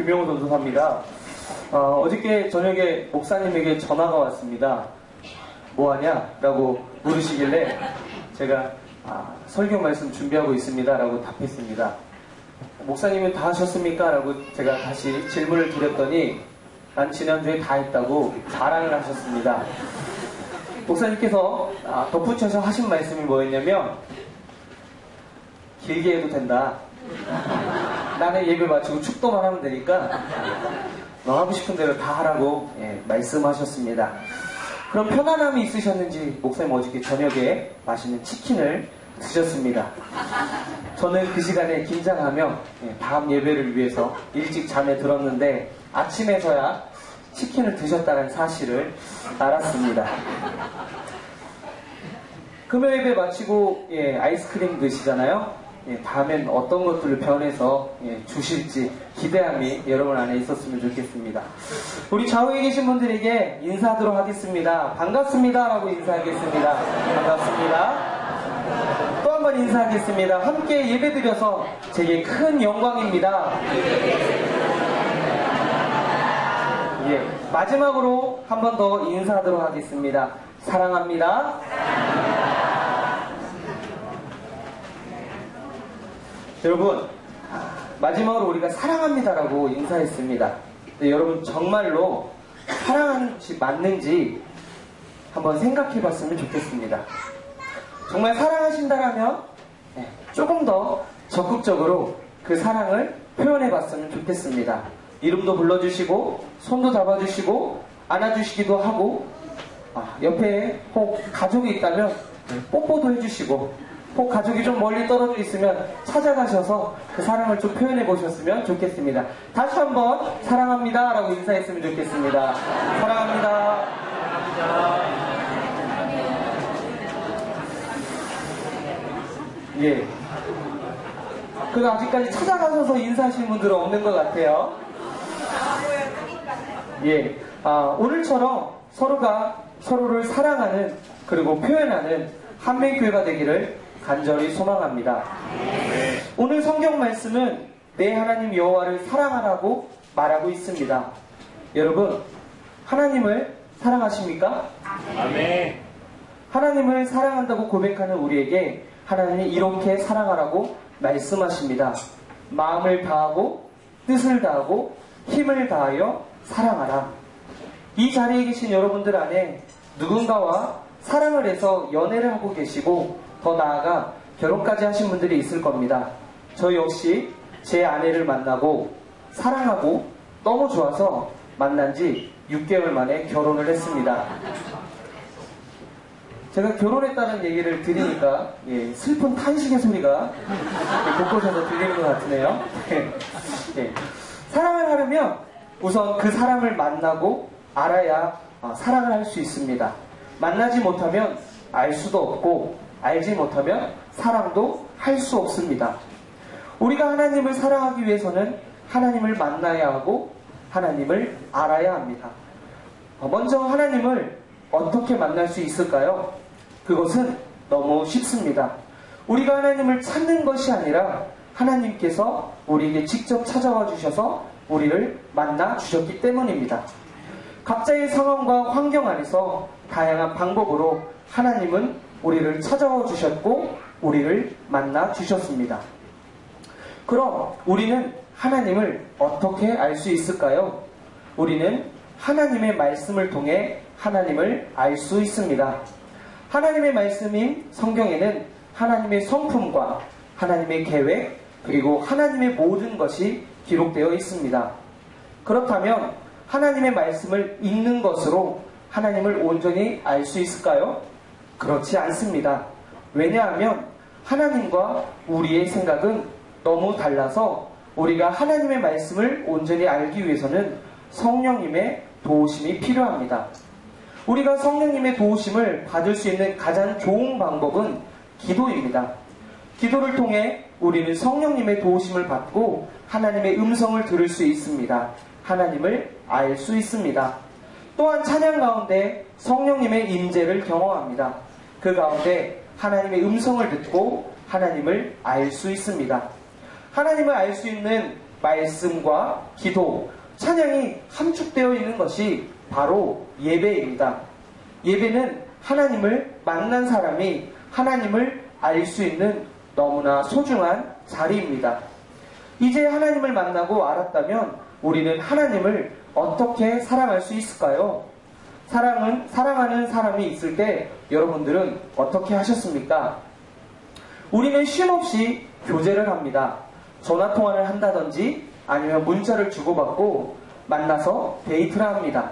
김용호 전도사입니다. 어저께 저녁에 목사님에게 전화가 왔습니다. 뭐하냐? 라고 물으시길래 제가 설교 말씀 준비하고 있습니다. 라고 답했습니다. 목사님은 다 하셨습니까? 라고 제가 다시 질문을 드렸더니 난 지난주에 다 했다고 자랑을 하셨습니다. 목사님께서 덧붙여서 하신 말씀이 뭐였냐면 길게 해도 된다. 나는 예배 마치고 축도만 하면 되니까 너 하고 싶은 대로 다 하라고 말씀하셨습니다. 그럼 편안함이 있으셨는지 목사님 어저께 저녁에 맛있는 치킨을 드셨습니다. 저는 그 시간에 긴장하며 다음 예배를 위해서 일찍 잠에 들었는데 아침에서야 치킨을 드셨다는 사실을 알았습니다. 금요 예배 마치고 아이스크림 드시잖아요. 다음엔 어떤 것들을 변해서 주실지 기대함이 여러분 안에 있었으면 좋겠습니다. 우리 좌우에 계신 분들에게 인사하도록 하겠습니다. 반갑습니다 라고 인사하겠습니다. 반갑습니다. 또 한 번 인사하겠습니다. 함께 예배드려서 제게 큰 영광입니다. 마지막으로 한 번 더 인사하도록 하겠습니다. 사랑합니다. 여러분, 마지막으로 우리가 사랑합니다라고 인사했습니다. 근데 여러분 정말로 사랑하는 것이 맞는지 한번 생각해 봤으면 좋겠습니다. 정말 사랑하신다라면 조금 더 적극적으로 그 사랑을 표현해 봤으면 좋겠습니다. 이름도 불러주시고 손도 잡아주시고 안아주시기도 하고 옆에 혹 가족이 있다면 뽀뽀도 해주시고 혹 가족이 좀 멀리 떨어져 있으면 찾아가셔서 그 사랑을 좀 표현해 보셨으면 좋겠습니다. 다시 한번 사랑합니다 라고 인사했으면 좋겠습니다. 사랑합니다. 그래도 아직까지 찾아가셔서 인사하시는 분들은 없는 것 같아요. 오늘처럼 서로가 서로를 사랑하는 그리고 표현하는 한민교회가 되기를 간절히 소망합니다. 오늘 성경 말씀은 내 하나님 여호와를 사랑하라고 말하고 있습니다. 여러분, 하나님을 사랑하십니까? 아멘. 하나님을 사랑한다고 고백하는 우리에게 하나님이 이렇게 사랑하라고 말씀하십니다. 마음을 다하고 뜻을 다하고 힘을 다하여 사랑하라. 이 자리에 계신 여러분들 안에 누군가와 사랑을 해서 연애를 하고 계시고 더 나아가 결혼까지 하신 분들이 있을 겁니다. 저 역시 제 아내를 만나고 사랑하고 너무 좋아서 만난 지 6개월 만에 결혼을 했습니다. 제가 결혼했다는 얘기를 들으니까 슬픈 탄식의 소리가 곳곳에서 들리는 것 같으네요. 사랑을 하려면 우선 그 사람을 만나고 알아야 사랑을 할 수 있습니다. 만나지 못하면 알 수도 없고 알지 못하면 사랑도 할 수 없습니다. 우리가 하나님을 사랑하기 위해서는 하나님을 만나야 하고 하나님을 알아야 합니다. 먼저 하나님을 어떻게 만날 수 있을까요? 그것은 너무 쉽습니다. 우리가 하나님을 찾는 것이 아니라 하나님께서 우리에게 직접 찾아와 주셔서 우리를 만나 주셨기 때문입니다. 각자의 상황과 환경 안에서 다양한 방법으로 하나님은 우리를 찾아와 주셨고 우리를 만나 주셨습니다. 그럼 우리는 하나님을 어떻게 알 수 있을까요? 우리는 하나님의 말씀을 통해 하나님을 알 수 있습니다. 하나님의 말씀인 성경에는 하나님의 성품과 하나님의 계획 그리고 하나님의 모든 것이 기록되어 있습니다. 그렇다면 하나님의 말씀을 읽는 것으로 하나님을 온전히 알 수 있을까요? 그렇지 않습니다. 왜냐하면 하나님과 우리의 생각은 너무 달라서 우리가 하나님의 말씀을 온전히 알기 위해서는 성령님의 도우심이 필요합니다. 우리가 성령님의 도우심을 받을 수 있는 가장 좋은 방법은 기도입니다. 기도를 통해 우리는 성령님의 도우심을 받고 하나님의 음성을 들을 수 있습니다. 하나님을 알 수 있습니다. 또한 찬양 가운데 성령님의 임재를 경험합니다. 그 가운데 하나님의 음성을 듣고 하나님을 알 수 있습니다. 하나님을 알 수 있는 말씀과 기도, 찬양이 함축되어 있는 것이 바로 예배입니다. 예배는 하나님을 만난 사람이 하나님을 알 수 있는 너무나 소중한 자리입니다. 이제 하나님을 만나고 알았다면 우리는 하나님을 어떻게 사랑할 수 있을까요? 사랑하는 사람이 있을 때 여러분들은 어떻게 하셨습니까? 우리는 쉼없이 교제를 합니다. 전화통화를 한다든지 아니면 문자를 주고받고 만나서 데이트를 합니다.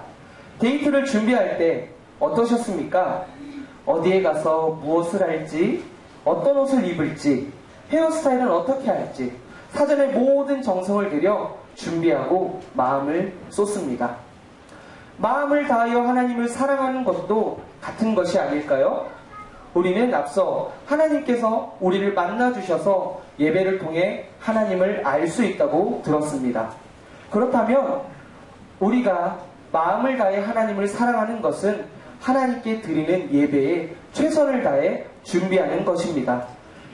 데이트를 준비할 때 어떠셨습니까? 어디에 가서 무엇을 할지, 어떤 옷을 입을지, 헤어스타일은 어떻게 할지 사전에 모든 정성을 들여 준비하고 마음을 쏟습니다. 마음을 다하여 하나님을 사랑하는 것도 같은 것이 아닐까요? 우리는 앞서 하나님께서 우리를 만나주셔서 예배를 통해 하나님을 알 수 있다고 들었습니다. 그렇다면 우리가 마음을 다해 하나님을 사랑하는 것은 하나님께 드리는 예배에 최선을 다해 준비하는 것입니다.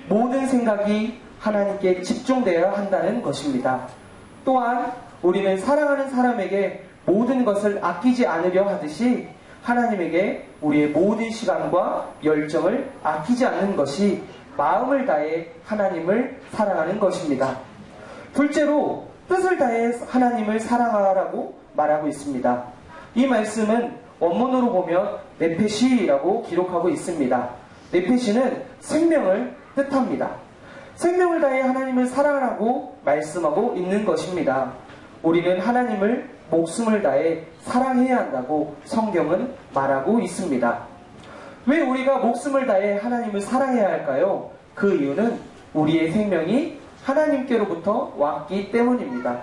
모든 생각이 하나님께 집중되어야 한다는 것입니다. 또한 우리는 사랑하는 사람에게 모든 것을 아끼지 않으려 하듯이 하나님에게 우리의 모든 시간과 열정을 아끼지 않는 것이 마음을 다해 하나님을 사랑하는 것입니다. 둘째로 뜻을 다해 하나님을 사랑하라고 말하고 있습니다. 이 말씀은 원문으로 보면 네페시라고 기록하고 있습니다. 네페시는 생명을 뜻합니다. 생명을 다해 하나님을 사랑하라고 말씀하고 있는 것입니다. 우리는 하나님을 목숨을 다해 사랑해야 한다고 성경은 말하고 있습니다. 왜 우리가 목숨을 다해 하나님을 사랑해야 할까요? 그 이유는 우리의 생명이 하나님께로부터 왔기 때문입니다.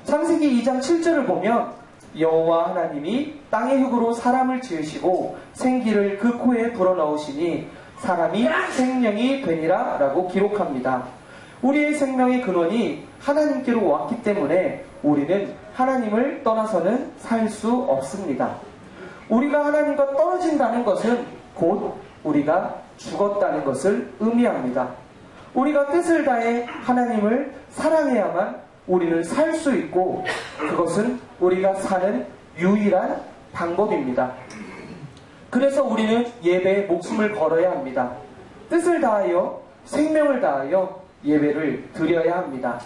창세기 2장 7절을 보면 여호와 하나님이 땅의 흙으로 사람을 지으시고 생기를 그 코에 불어넣으시니 사람이 생명이 되니라 라고 기록합니다. 우리의 생명의 근원이 하나님께로 왔기 때문에 우리는 하나님을 떠나서는 살 수 없습니다. 우리가 하나님과 떨어진다는 것은 곧 우리가 죽었다는 것을 의미합니다. 우리가 뜻을 다해 하나님을 사랑해야만 우리는 살 수 있고 그것은 우리가 사는 유일한 방법입니다. 그래서 우리는 예배에 목숨을 걸어야 합니다. 뜻을 다하여 생명을 다하여 예배를 드려야 합니다.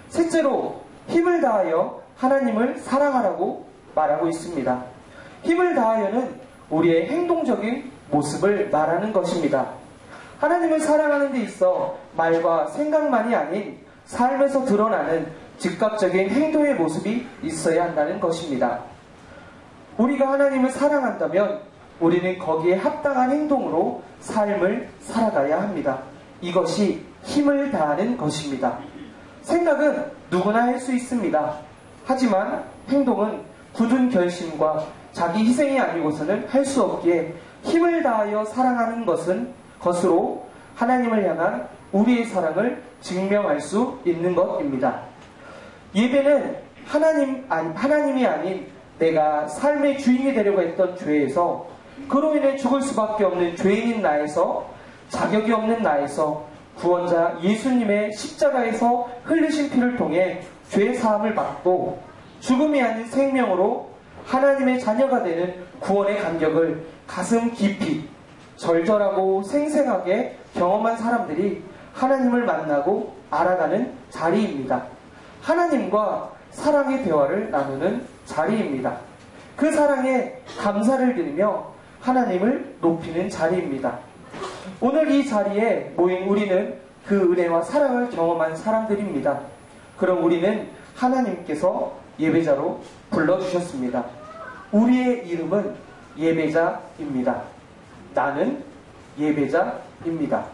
셋째로 힘을 다하여 하나님을 사랑하라고 말하고 있습니다. 힘을 다하여는 우리의 행동적인 모습을 말하는 것입니다. 하나님을 사랑하는 데 있어 말과 생각만이 아닌 삶에서 드러나는 즉각적인 행동의 모습이 있어야 한다는 것입니다. 우리가 하나님을 사랑한다면 우리는 거기에 합당한 행동으로 삶을 살아가야 합니다. 이것이 힘을 다하는 것입니다. 생각은 누구나 할 수 있습니다. 하지만 행동은 굳은 결심과 자기 희생이 아니고서는 할 수 없기에 힘을 다하여 사랑하는 것으로 하나님을 향한 우리의 사랑을 증명할 수 있는 것입니다. 예배는 하나님이 아닌 내가 삶의 주인이 되려고 했던 죄에서 그로 인해 죽을 수밖에 없는 죄인인 나에서 자격이 없는 나에서 구원자 예수님의 십자가에서 흘리신 피를 통해 죄 사함을 받고 죽음이 아닌 생명으로 하나님의 자녀가 되는 구원의 감격을 가슴 깊이 절절하고 생생하게 경험한 사람들이 하나님을 만나고 알아가는 자리입니다. 하나님과 사랑의 대화를 나누는 자리입니다. 그 사랑에 감사를 드리며 하나님을 높이는 자리입니다. 오늘 이 자리에 모인 우리는 그 은혜와 사랑을 경험한 사람들입니다. 그럼 우리는 하나님께서 예배자로 불러주셨습니다. 우리의 이름은 예배자입니다. 나는 예배자입니다.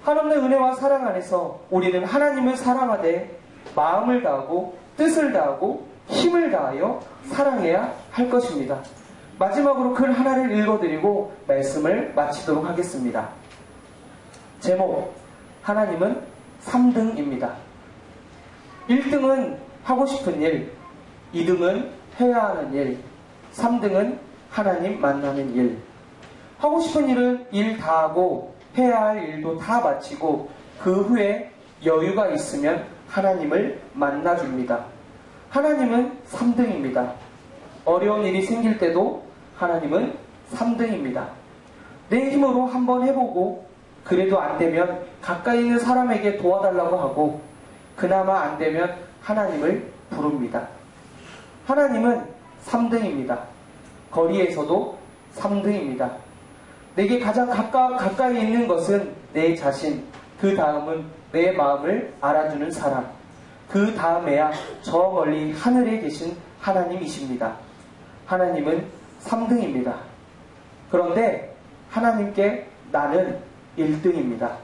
한없는 은혜와 사랑 안에서 우리는 하나님을 사랑하되 마음을 다하고 뜻을 다하고 힘을 다하여 사랑해야 할 것입니다. 마지막으로 글 하나를 읽어드리고 말씀을 마치도록 하겠습니다. 제목, 하나님은 3등입니다. 1등은 하고 싶은 일, 2등은 해야 하는 일, 3등은 하나님 만나는 일. 하고 싶은 일은 일 다 하고 해야 할 일도 다 마치고 그 후에 여유가 있으면 하나님을 만나줍니다. 하나님은 3등입니다. 어려운 일이 생길 때도 하나님은 3등입니다. 내 힘으로 한번 해보고 그래도 안 되면 가까이 있는 사람에게 도와달라고 하고 그나마 안 되면 하나님을 부릅니다. 하나님은 3등입니다. 거리에서도 3등입니다. 내게 가장 가까이 있는 것은 내 자신, 그 다음은 내 마음을 알아주는 사람, 그 다음에야 저 멀리 하늘에 계신 하나님이십니다. 하나님은 3등입니다. 그런데 하나님께 나는 1등입니다.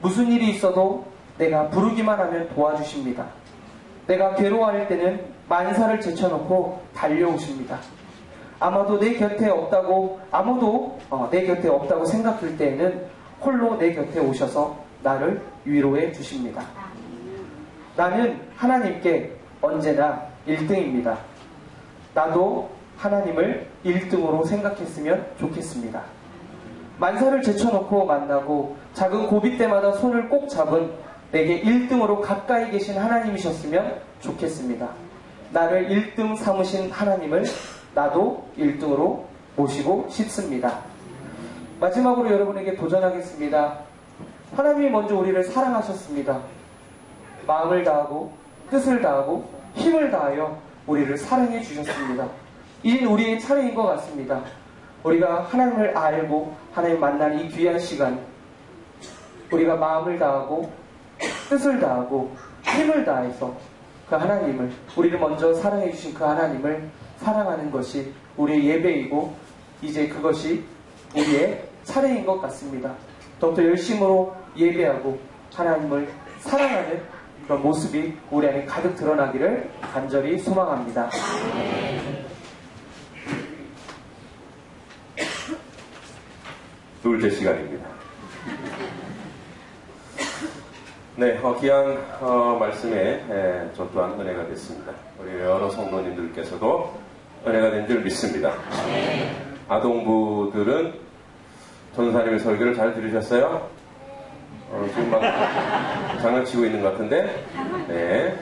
무슨 일이 있어도 내가 부르기만 하면 도와주십니다. 내가 괴로워할 때는 만사를 제쳐놓고 달려오십니다. 아무도 내 곁에 없다고 생각할 때에는 홀로 내 곁에 오셔서 나를 위로해 주십니다. 나는 하나님께 언제나 1등입니다. 나도 하나님을 1등으로 생각했으면 좋겠습니다. 만사를 제쳐놓고 만나고 작은 고비 때마다 손을 꼭 잡은 내게 1등으로 가까이 계신 하나님이셨으면 좋겠습니다. 나를 1등 삼으신 하나님을 나도 1등으로 모시고 싶습니다. 마지막으로 여러분에게 도전하겠습니다. 하나님이 먼저 우리를 사랑하셨습니다. 마음을 다하고 뜻을 다하고 힘을 다하여 우리를 사랑해 주셨습니다. 이젠 우리의 차례인 것 같습니다. 우리가 하나님을 알고 하나님 만나는 이 귀한 시간, 우리가 마음을 다하고 뜻을 다하고 힘을 다해서 그 하나님을, 우리를 먼저 사랑해 주신 그 하나님을 사랑하는 것이 우리의 예배이고 이제 그것이 우리의 차례인 것 같습니다. 더욱더 열심으로 예배하고 하나님을 사랑하는 그런 모습이 우리 안에 가득 드러나기를 간절히 소망합니다. 둘째 시간입니다. 네, 귀한 말씀에 저 또한 은혜가 됐습니다. 우리 여러 성도님들께서도 은혜가 된 줄 믿습니다. 아동부들은 전사님의 설교를 잘 들으셨어요? 지금 막 장난치고 있는 것 같은데? 네.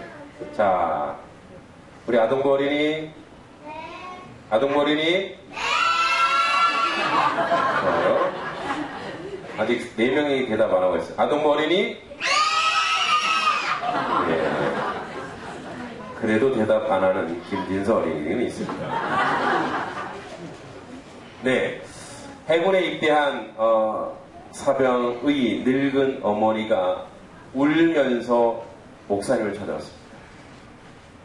자, 우리 아동부 어린이? 아동부 어린이? 아직 4명이 대답 안 하고 있어요. 아동부 어린이? 네. 그래도 대답 안 하는 김진서 어린이는 있습니다. 네. 해군에 입대한 사병의 늙은 어머니가 울면서 목사님을 찾아왔습니다.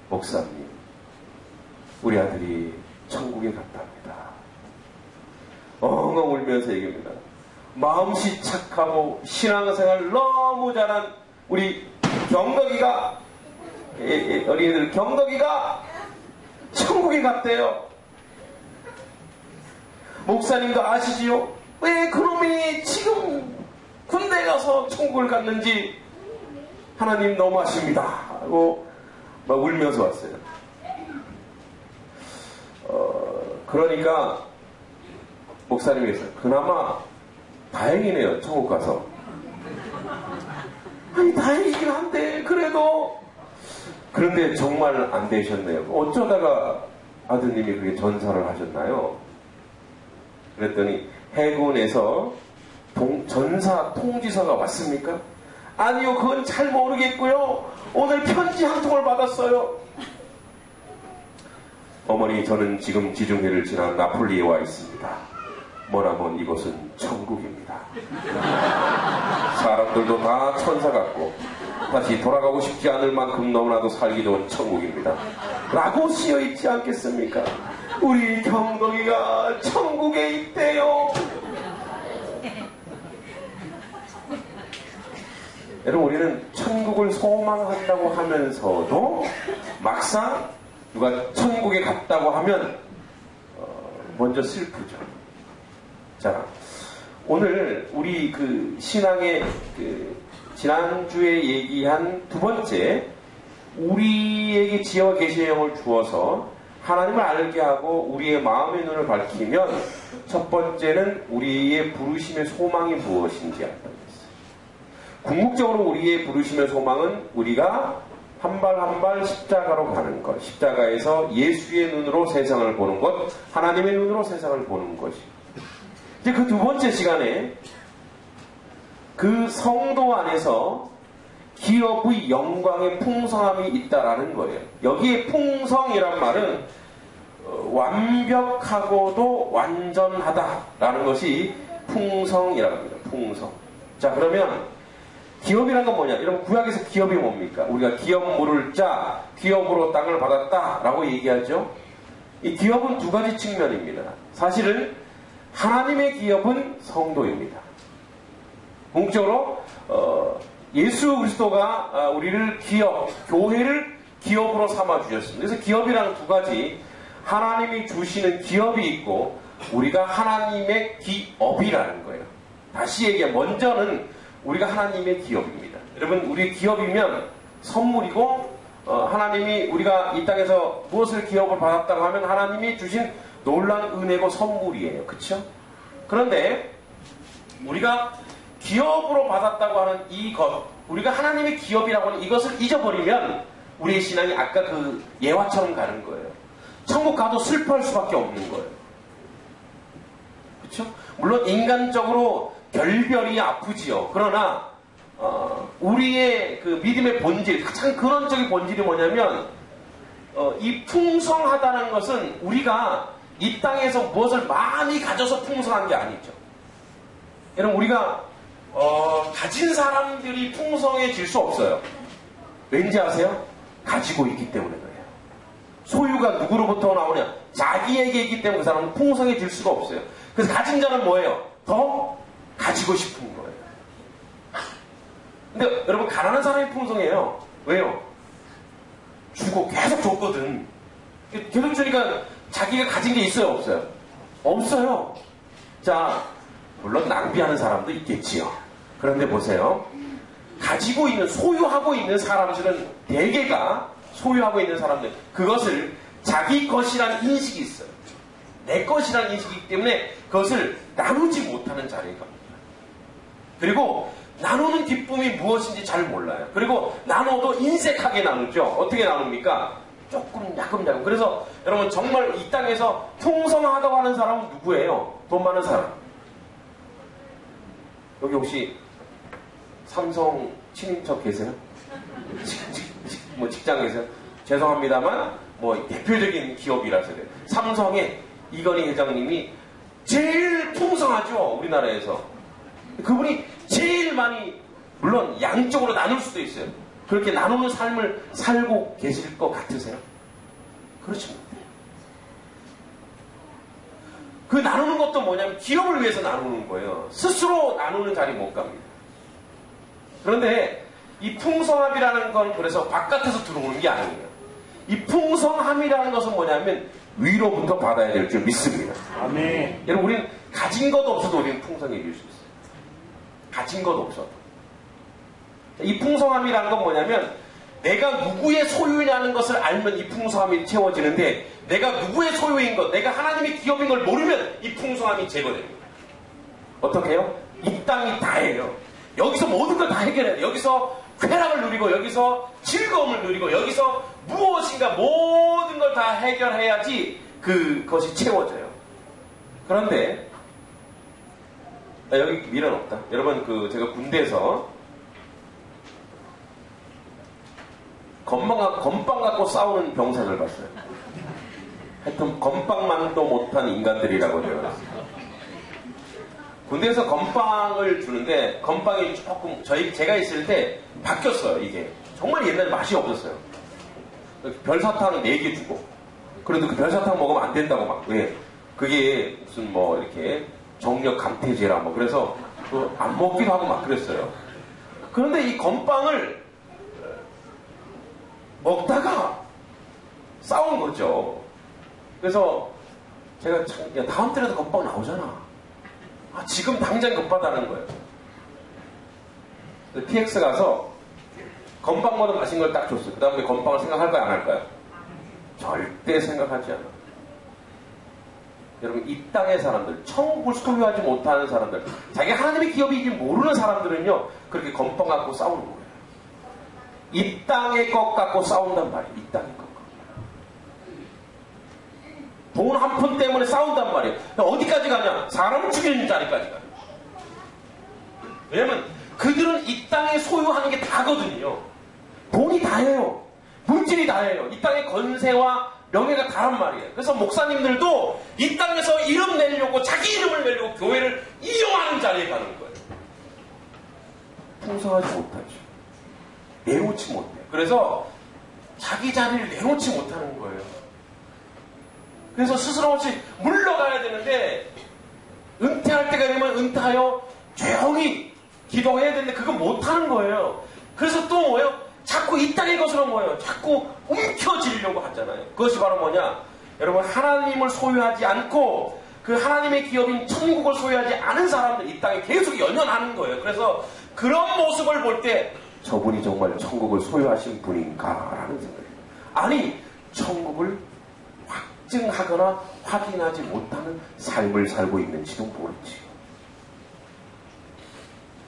목사님, 우리 아들이 천국에 갔답니다. 엉엉 울면서 얘기합니다. 마음씨 착하고 신앙생활 너무 잘한 우리 경덕이가, 어린이들 경덕이가 천국에 갔대요. 목사님도 아시지요? 왜 그놈이 지금 군대 가서 천국을 갔는지 하나님 너무하십니다 하고 막 울면서 왔어요. 그러니까 목사님이 했어요. 그나마 다행이네요, 천국 가서. 아니, 다행이긴 한데 그래도. 그런데 정말 안 되셨네요. 어쩌다가 아드님이 그렇게 전사를 하셨나요? 그랬더니 해군에서 전사 통지서가 왔습니까? 아니요, 그건 잘 모르겠고요. 오늘 편지 한 통을 받았어요. 어머니, 저는 지금 지중해를 지난 나폴리에 와 있습니다. 뭐라면 이곳은 천국입니다. 사람들도 다 천사 같고 다시 돌아가고 싶지 않을 만큼 너무나도 살기 좋은 천국입니다. 라고 쓰여있지 않겠습니까? 우리 경덕이가 천국에 있대요. 여러분, 우리는 천국을 소망한다고 하면서도 막상 누가 천국에 갔다고 하면 먼저 슬프죠. 자, 오늘 우리 그 신앙의 지난주에 얘기한 두 번째, 우리에게 지혜와 계시의 영을 주어서 하나님을 알게 하고 우리의 마음의 눈을 밝히면 첫 번째는 우리의 부르심의 소망이 무엇인지 알게 됐어요. 궁극적으로 우리의 부르심의 소망은 우리가 한 발 한 발 십자가로 가는 것, 십자가에서 예수의 눈으로 세상을 보는 것, 하나님의 눈으로 세상을 보는 것이. 이제 그 두 번째 시간에 그 성도 안에서 기업의 영광의 풍성함이 있다라는 거예요. 여기에 풍성이란 말은 완벽하고도 완전하다라는 것이 풍성이라고 합니다. 풍성. 자, 그러면 기업이란 건 뭐냐? 여러분, 구약에서 기업이 뭡니까? 우리가 기업 물을 짜, 기업으로 땅을 받았다 라고 얘기하죠. 이 기업은 두 가지 측면입니다. 사실은 하나님의 기업은 성도입니다. 궁극적으로 예수 그리스도가 우리를 기업, 교회를 기업으로 삼아 주셨습니다. 그래서 기업이라는 두 가지, 하나님이 주시는 기업이 있고 우리가 하나님의 기업이라는 거예요. 다시 얘기해, 먼저는 우리가 하나님의 기업입니다. 여러분, 우리 기업이면 선물이고 하나님이 우리가 이 땅에서 무엇을 기업을 받았다고 하면 하나님이 주신 놀라운 은혜고 선물이에요. 그렇죠? 그런데 우리가 기업으로 받았다고 하는 이것, 우리가 하나님의 기업이라고 하는 이것을 잊어버리면 우리의 신앙이 아까 그 예화처럼 가는 거예요. 천국 가도 슬퍼할 수밖에 없는 거예요. 그렇죠? 물론 인간적으로 결별이 아프지요. 그러나 우리의 그 믿음의 본질, 가장 근원적인 본질이 뭐냐면 이 풍성하다는 것은 우리가 이 땅에서 무엇을 많이 가져서 풍성한 게 아니죠. 여러분, 우리가 가진 사람들이 풍성해질 수 없어요. 왠지 아세요? 가지고 있기 때문에 그래요. 소유가 누구로부터 나오냐? 자기에게 있기 때문에 그 사람은 풍성해질 수가 없어요. 그래서 가진 자는 뭐예요? 더 가지고 싶은 거예요. 근데 여러분, 가난한 사람이 풍성해요. 왜요? 주고 계속 줬거든. 계속 주니까 자기가 가진 게 있어요, 없어요? 없어요. 자, 물론 낭비하는 사람도 있겠지요. 그런데 보세요. 가지고 있는, 소유하고 있는 사람들은 대개가 소유하고 있는 사람들, 그것을 자기 것이라는 인식이 있어요. 내 것이라는 인식이기 때문에 그것을 나누지 못하는 자리에 갑니다. 그리고 나누는 기쁨이 무엇인지 잘 몰라요. 그리고 나눠도 인색하게 나누죠. 어떻게 나눕니까? 조금 야금야금. 그래서 여러분, 정말 이 땅에서 풍성하다고 하는 사람은 누구예요? 돈 많은 사람. 여기 혹시 삼성 친인척 계세요? 뭐 직장 계세요? 죄송합니다만 뭐 대표적인 기업이라서 그래요. 삼성의 이건희 회장님이 제일 풍성하죠, 우리나라에서. 그분이 제일 많이, 물론 양쪽으로 나눌 수도 있어요. 그렇게 나누는 삶을 살고 계실 것 같으세요? 그렇지 못해요. 그 나누는 것도 뭐냐면 기업을 위해서 나누는 거예요. 스스로 나누는 자리 못 갑니다. 그런데 이 풍성함이라는 건 그래서 바깥에서 들어오는 게 아니에요. 이 풍성함이라는 것은 뭐냐면 위로부터 받아야 될 줄 믿습니다. 아멘. 여러분, 우리는 가진 것도 없어도 우리는 풍성해질 수 있어요. 가진 것 없어도. 이 풍성함이라는 건 뭐냐면 내가 누구의 소유냐는 것을 알면 이 풍성함이 채워지는데 내가 누구의 소유인 것, 내가 하나님의 기업인 걸 모르면 이 풍성함이 제거됩니다. 어떻게 해요? 이 땅이 다예요. 여기서 모든 걸 다 해결해야 돼요. 여기서 쾌락을 누리고 여기서 즐거움을 누리고 여기서 무엇인가 모든 걸 다 해결해야지 그것이 채워져요. 그런데 여기 미련 없다. 여러분, 제가 군대에서 건빵 갖고 싸우는 병사들 봤어요. 하여튼 건빵만도 못한 인간들이라고 되어 있어요. 군대에서 건빵을 주는데 건빵이 조금 제가 있을 때 바뀌었어요. 이게 정말 옛날에 맛이 없었어요. 별사탕 4개 주고, 그래도 그 별사탕 먹으면 안 된다고 막, 왜? 그게 무슨 뭐 이렇게 정력 감퇴제라 뭐, 그래서 안 먹기도 하고 막 그랬어요. 그런데 이 건빵을 먹다가 싸운 거죠. 그래서 제가 참, 야, 다음 달에도 건빵 나오잖아. 지금 당장 급하다는 거예요. PX 가서 건빵보다 맛있는 걸 딱 줬어요. 그 다음에 건빵을 생각할까요, 안 할까요? 절대 생각하지 않아. 여러분, 이 땅의 사람들, 천국을 소유하지 못하는 사람들, 자기가 하나님의 기업인지 모르는 사람들은요, 그렇게 건빵 갖고 싸우는 거예요. 이 땅의 것 갖고 싸운단 말이에요. 이 땅의 것. 돈 한 푼 때문에 싸운단 말이에요. 어디까지 가냐? 사람을 죽이는 자리까지 가요. 왜냐면 그들은 이 땅에 소유하는 게 다거든요. 돈이 다예요. 물질이 다예요. 이 땅의 건세와 명예가 다란 말이에요. 그래서 목사님들도 이 땅에서 이름 내려고, 자기 이름을 내려고 교회를 이용하는 자리에 가는 거예요. 풍성하지 못하죠. 내놓지 못해요. 그래서 자기 자리를 내놓지 못하는 거예요. 그래서 스스럼 없이 물러가야 되는데, 은퇴할 때가 되면 은퇴하여 조용히 기도해야 되는데 그건 못하는 거예요. 그래서 또 뭐예요? 자꾸 이 땅의 것으로 뭐예요? 자꾸 움켜쥐려고 하잖아요. 그것이 바로 뭐냐? 여러분, 하나님을 소유하지 않고 그 하나님의 기업인 천국을 소유하지 않은 사람들, 이 땅에 계속 연연하는 거예요. 그래서 그런 모습을 볼 때 저분이 정말 천국을 소유하신 분인가라는 생각이에요. 아니, 천국을 확증하거나 확인하지 못하는 삶을 살고 있는지도 모르지요.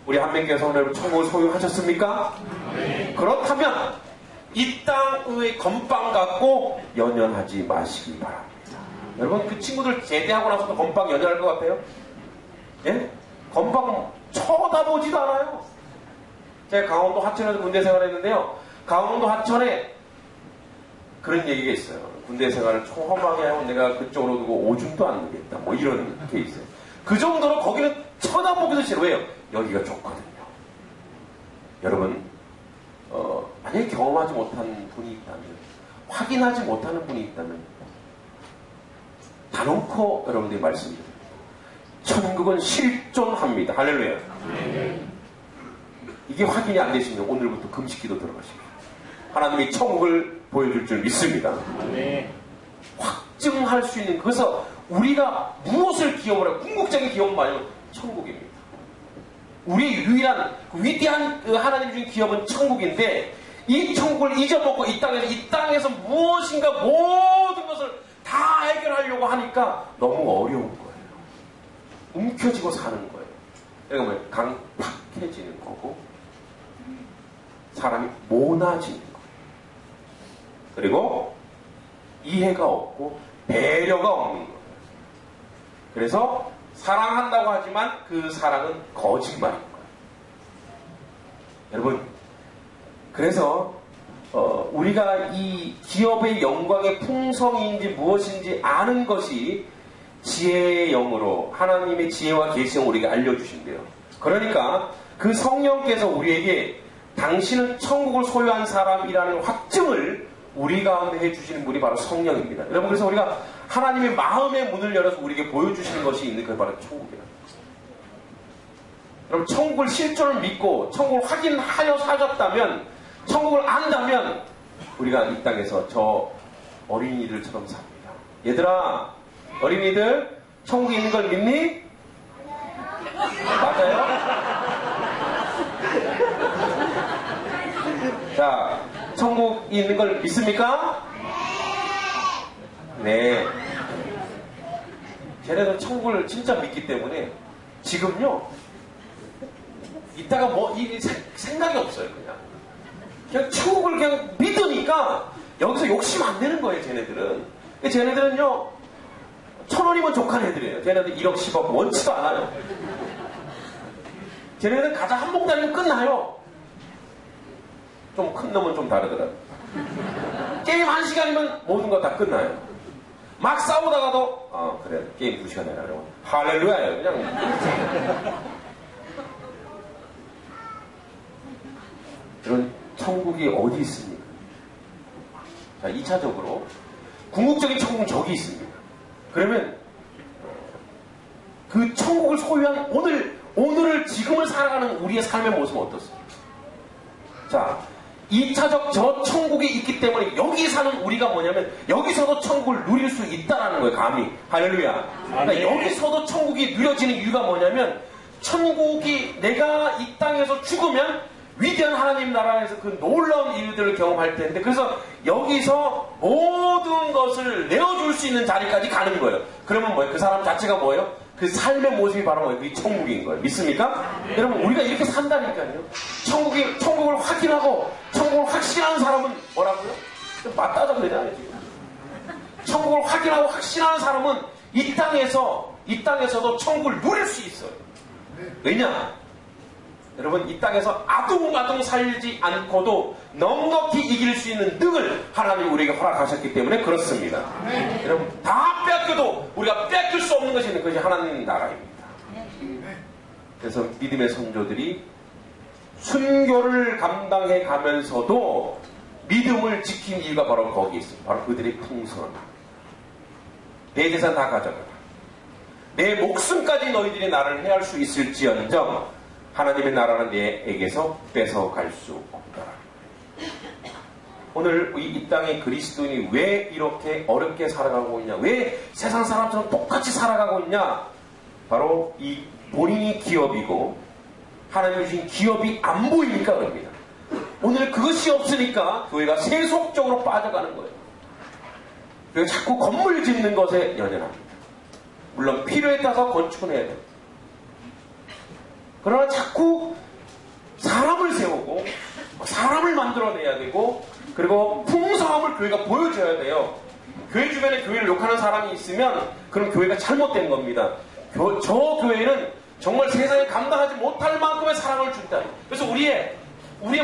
우리 한민교회 성도 여러분, 천국을 소유하셨습니까? 네. 그렇다면 이 땅의 건빵 갖고 연연하지 마시기 바랍니다. 여러분, 그 친구들 제대하고 나서도 건빵 연연할 것 같아요? 예? 건빵 쳐다보지도 않아요. 제가 강원도 하천에서 군대 생활했는데요. 강원도 하천에 그런 얘기가 있어요. 군대 생활을 초험하게 하고 내가 그쪽으로 두고 오줌도 안 누겠다. 뭐 이런 게 있어요. 그 정도로 거기는 쳐다보기도 싫어. 왜요? 여기가 좋거든요. 여러분, 만약에 경험하지 못한 분이 있다면, 확인하지 못하는 분이 있다면, 단언코 여러분들이 말씀드립니다. 천국은 실존합니다. 할렐루야. 이게 확인이 안 되시면 오늘부터 금식기도 들어가십니다. 하나님이 천국을 보여줄 줄 믿습니다. 확증할 수 있는, 그래서 우리가 무엇을 기업을 해요? 궁극적인 기업은 뭐냐면 천국입니다. 우리의 유일한 위대한 하나님 주신 기업은 천국인데, 이 천국을 잊어먹고 이 땅에서 무엇인가 모든 것을 다 해결하려고 하니까 너무 어려운 거예요. 움켜쥐고 사는 거예요. 그러니까 뭐예요? 강팍해지는 거고 사람이 모나지는 거예요. 그리고 이해가 없고 배려가 없는 거예요. 그래서 사랑한다고 하지만 그 사랑은 거짓말인 거예요. 여러분, 그래서 우리가 이 기업의 영광의 풍성인지 무엇인지 아는 것이 지혜의 영으로 하나님의 지혜와 계시를 우리에게 알려주신대요. 그러니까 그 성령께서 우리에게 당신은 천국을 소유한 사람이라는 확증을 우리 가운데 해주시는 분이 바로 성령입니다. 여러분, 그래서 우리가 하나님의 마음의 문을 열어서 우리에게 보여주시는 것이 있는 게 바로 천국이에요. 여러분, 천국을 실존을 믿고 천국을 확인하여 사셨다면, 천국을 안다면 우리가 이 땅에서 저 어린이들처럼 삽니다. 얘들아, 어린이들, 천국에 있는 걸 믿니? 맞아요? 자, 천국에 있는 걸 믿습니까? 네. 쟤네들 천국을 진짜 믿기 때문에 지금요, 이따가 뭐 생각이 없어요. 그냥 천국을 그냥 믿으니까 여기서 욕심 안 내는 거예요. 쟤네들은. 쟤네들은요, 1,000원이면 족한 애들이에요. 쟤네들 1억 10억 원치도 않아요. 쟤네들은 가자 한 봉다리면 끝나요. 좀 큰 놈은 좀 다르더라고요. 게임 1시간이면 모든 거 다 끝나요. 막 싸우다가도 그래, 게임 2시간 해라. 할렐루야예요. 그냥. 이런 천국이 어디 있습니까? 자, 2차적으로 궁극적인 천국은 저기 있습니다. 그러면 그 천국을 소유한 오늘을 지금을 살아가는 우리의 삶의 모습은 어떻습니까? 자, 2차적 저 천국이 있기 때문에 여기 사는 우리가 뭐냐면 여기서도 천국을 누릴 수 있다라는 거예요. 감히. 할렐루야. 그러니까 여기서도 천국이 누려지는 이유가 뭐냐면 천국이 내가 이 땅에서 죽으면 위대한 하나님 나라에서 그 놀라운 일들을 경험할 텐데, 그래서 여기서 모든 것을 내어줄 수 있는 자리까지 가는 거예요. 그러면 뭐예요? 그 사람 자체가 뭐예요? 그 삶의 모습이 바로 뭐예요? 그게 천국인 거예요. 믿습니까? 여러분, 우리가 이렇게 산다니까요. 천국을 확인하고 천국을 확신하는 사람은 뭐라고요? 맞다자 그러잖아요, 지금. 천국을 확인하고 확신하는 사람은 이 땅에서도 천국을 누릴 수 있어요. 왜냐? 여러분, 이 땅에서 아둥바둥 살지 않고도 넉넉히 이길 수 있는 능을 하나님이 우리에게 허락하셨기 때문에 그렇습니다. 여러분, 다 빼앗겨도 우리가 뺏길 수 없는 것이 있는 것이 하나님 나라입니다. 그래서 믿음의 선조들이 순교를 감당해 가면서도 믿음을 지킨 이유가 바로 거기에 있습니다. 바로 그들의 풍성함입니다. 내 재산 다 가져가라. 내 목숨까지 너희들이 나를 해할 수 있을지언정 하나님의 나라는 내에게서 뺏어갈 수 없더라. 오늘 이 땅의 그리스도인이 왜 이렇게 어렵게 살아가고 있냐, 왜 세상 사람처럼 똑같이 살아가고 있냐, 바로 이 본인이 기업이고 하나님이 주신 기업이 안 보이니까 그럽니다. 오늘 그것이 없으니까 교회가 세속적으로 빠져가는 거예요. 그래서 자꾸 건물 짓는 것에 연연합니다. 물론 필요에 따라서 건축은 해야 돼요. 그러나 자꾸 사람을 세우고 사람을 만들어내야 되고, 그리고 풍성함을 교회가 보여줘야 돼요. 교회 주변에 교회를 욕하는 사람이 있으면 그럼 교회가 잘못된 겁니다. 저 교회는 정말 세상에 감당하지 못할 만큼의 사랑을 준다. 그래서 우리의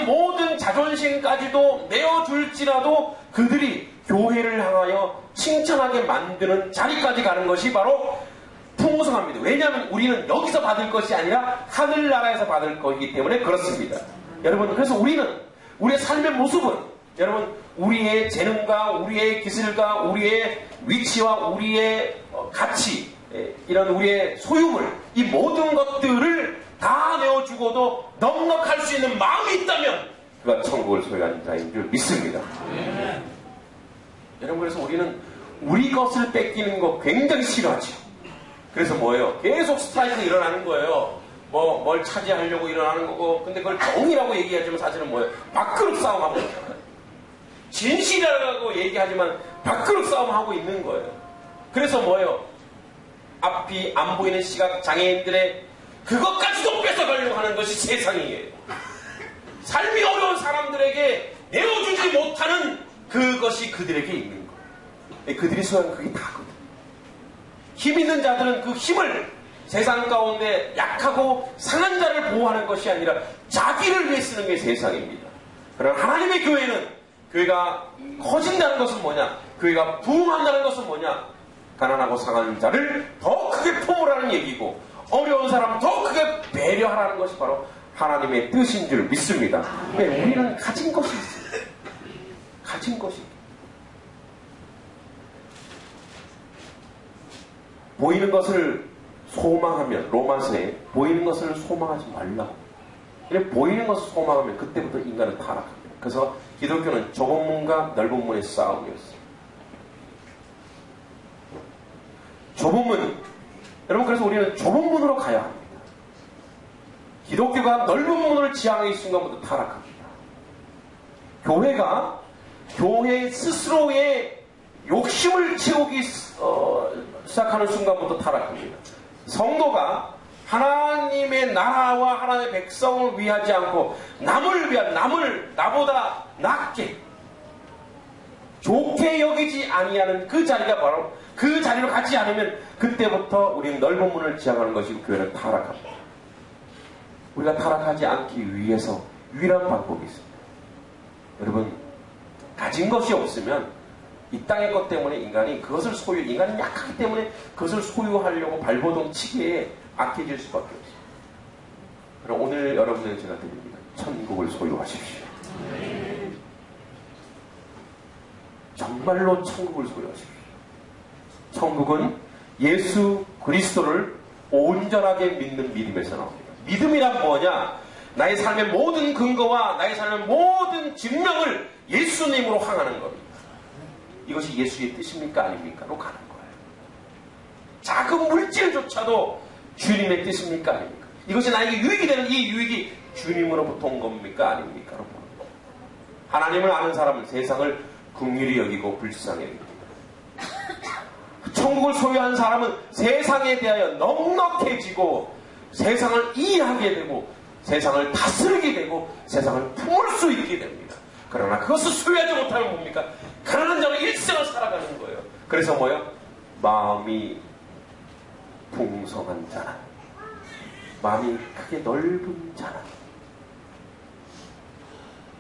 모든 자존심까지도 내어줄지라도 그들이 교회를 향하여 칭찬하게 만드는 자리까지 가는 것이 바로 풍성합니다. 왜냐하면 우리는 여기서 받을 것이 아니라 하늘나라에서 받을 것이기 때문에 그렇습니다. 여러분, 그래서 우리의 삶의 모습은, 여러분, 우리의 재능과 우리의 기술과 우리의 위치와 우리의 가치, 이런 우리의 소유물, 이 모든 것들을 다 내어주고도 넉넉할 수 있는 마음이 있다면 그가 천국을 소유한 자인 줄 믿습니다. 여러분, 그래서 우리는 우리 것을 뺏기는 거 굉장히 싫어하죠. 그래서 뭐예요? 계속 스트라이크가 일어나는 거예요. 뭘 차지하려고 일어나는 거고, 근데 그걸 정의라고 얘기하지만 사실은 뭐예요? 밥그릇 싸움하고 있잖아요. 진실이라고 얘기하지만 밥그릇 싸움하고 있는 거예요. 그래서 뭐예요? 앞이 안 보이는 시각 장애인들의 그것까지도 뺏어가려고 하는 것이 세상이에요. 삶이 어려운 사람들에게 내어주지 못하는 그것이 그들에게 있는 거예요. 그들이 소유한 그게 다거든요. 힘 있는 자들은 그 힘을 세상 가운데 약하고 상한 자를 보호하는 것이 아니라 자기를 위해 쓰는 게 세상입니다. 그러나 하나님의 교회는, 교회가 커진다는 것은 뭐냐? 교회가 부흥한다는 것은 뭐냐? 가난하고 상한 자를 더 크게 품으라는 얘기고, 어려운 사람을 더 크게 배려하라는 것이 바로 하나님의 뜻인 줄 믿습니다. 네, 우리는 가진 것이 있어요. 가진 것이 있어요. 보이는 것을 소망하면, 로마서에 보이는 것을 소망하지 말라고. 보이는 것을 소망하면 그때부터 인간은 타락합니다. 그래서 기독교는 좁은 문과 넓은 문의 싸움이었어요. 좁은 문, 여러분, 그래서 우리는 좁은 문으로 가야 합니다. 기독교가 넓은 문을 지향하는 순간부터 타락합니다. 교회가 교회 스스로의 욕심을 채우기 시작하는 순간부터 타락합니다. 성도가 하나님의 나라와 하나님의 백성을 위하지 않고 남을 위한, 나보다 낫게 좋게 여기지 아니하는 그 자리가 바로, 그 자리로 가지 않으면 그때부터 우리는 넓은 문을 지향하는 것이고 교회는 타락합니다. 우리가 타락하지 않기 위해서 유일한 방법이 있습니다. 여러분, 가진 것이 없으면 이 땅의 것 때문에 인간이 약하기 때문에 그것을 소유하려고 발버둥 치기에 악해질 수밖에 없어요. 그럼 오늘 여러분에게 제가 드립니다. 천국을 소유하십시오. 정말로 천국을 소유하십시오. 천국은 예수 그리스도를 온전하게 믿는 믿음에서 나옵니다. 믿음이란 뭐냐? 나의 삶의 모든 근거와 나의 삶의 모든 증명을 예수님으로 향하는 겁니다. 이것이 예수의 뜻입니까? 아닙니까? 로 가는 거예요. 작은 물질조차도 주님의 뜻입니까? 아닙니까? 이것이 나에게 유익이 되는 이 유익이 주님으로부터 온 겁니까? 아닙니까? 여러분? 하나님을 아는 사람은 세상을 긍휼히 여기고 불쌍히 여깁니다. 천국을 소유한 사람은 세상에 대하여 넉넉해지고 세상을 이해하게 되고 세상을 다스리게 되고 세상을 품을 수 있게 됩니다. 그러나 그것을 소유하지 못하면 뭡니까? 가난한 자로 일생을 살아가는 거예요. 그래서 뭐요? 마음이 풍성한 자는, 마음이 크게 넓은 자는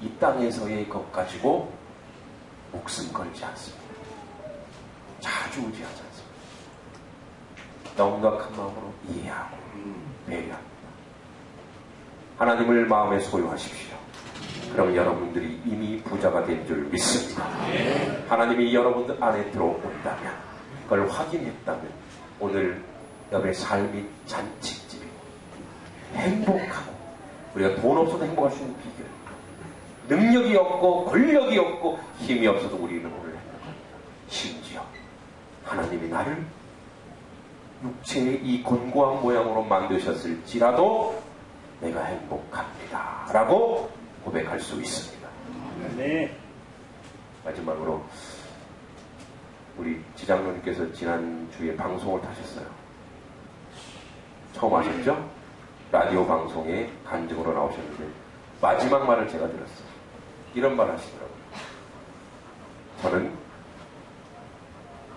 이 땅에서의 것 가지고 목숨 걸지 않습니다. 좌지우지하지 않습니다. 넉넉한 마음으로 이해하고 배려합니다. 하나님을 마음에 소유하십시오. 그럼 여러분들이 이미 부자가 된 줄 믿습니다. 하나님이 여러분들 안에 들어온다면, 그걸 확인했다면 오늘 여러분의 삶이 잔치집이고 행복하고, 우리가 돈 없어도 행복할 수 있는 비결, 능력이 없고 권력이 없고 힘이 없어도 우리는 오늘 행복합니다. 심지어 하나님이 나를 육체의 이 곤고한 모양으로 만드셨을지라도 내가 행복합니다 라고 고백할 수 있습니다. 네. 마지막으로 우리 지장로님께서 지난주에 방송을 타셨어요. 처음 하셨죠? 라디오 방송에 간증으로 나오셨는데 마지막 말을 제가 들었어요. 이런 말 하시더라고요. 저는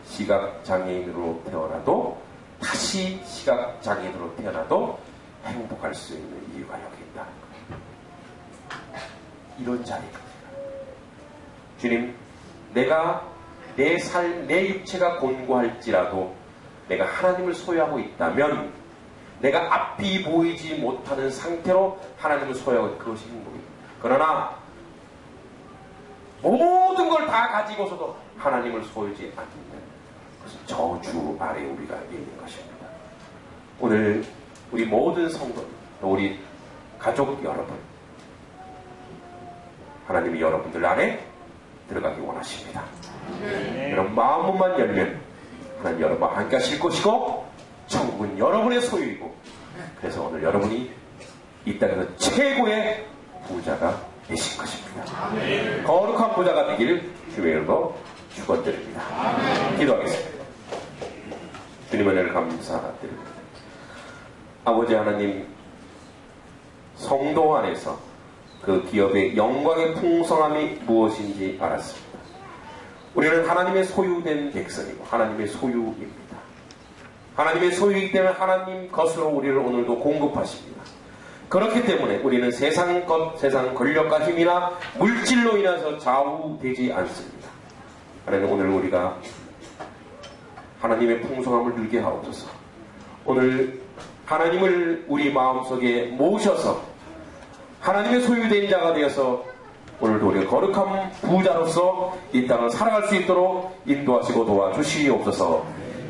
시각장애인으로 태어나도, 다시 시각장애인으로 태어나도 행복할 수 있는 이유가 여기 있다는 거예요. 이런 자리입니다. 주님, 내가 내 삶, 내 육체가 곤고할지라도 내가 하나님을 소유하고 있다면, 내가 앞이 보이지 못하는 상태로 하나님을 소유하고 있는 그것이 행복입니다. 그러나 모든 걸 다 가지고서도 하나님을 소유하지 않는 것은 저주 아래 우리가 있는 것입니다. 오늘 우리 모든 성도, 우리 가족 여러분, 하나님이 여러분들 안에 들어가기 원하십니다. 여러분 마음만 열면 하나님 여러분과 함께 하실 것이고 천국은 여러분의 소유이고, 그래서 오늘 여러분이 이 땅에서 최고의 부자가 되실 것입니다. 거룩한 부자가 되기를 주의 이름으로 축원드립니다. 기도하겠습니다. 주님 은혜를 감사드립니다. 아버지 하나님, 성도 안에서 그 기업의 영광의 풍성함이 무엇인지 알았습니다. 우리는 하나님의 소유된 백성이고 하나님의 소유입니다. 하나님의 소유이기 때문에 하나님 것으로 우리를 오늘도 공급하십니다. 그렇기 때문에 우리는 세상 것, 세상 권력과 힘이나 물질로 인해서 좌우되지 않습니다. 하나님, 오늘 우리가 하나님의 풍성함을 누리게 하옵소서. 오늘 하나님을 우리 마음속에 모셔서 하나님의 소유된 자가 되어서 오늘도 우리가 거룩한 부자로서 이 땅을 살아갈 수 있도록 인도하시고 도와주시옵소서.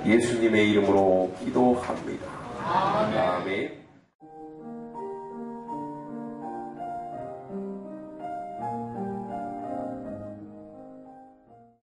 예수님의 이름으로 기도합니다. 아멘.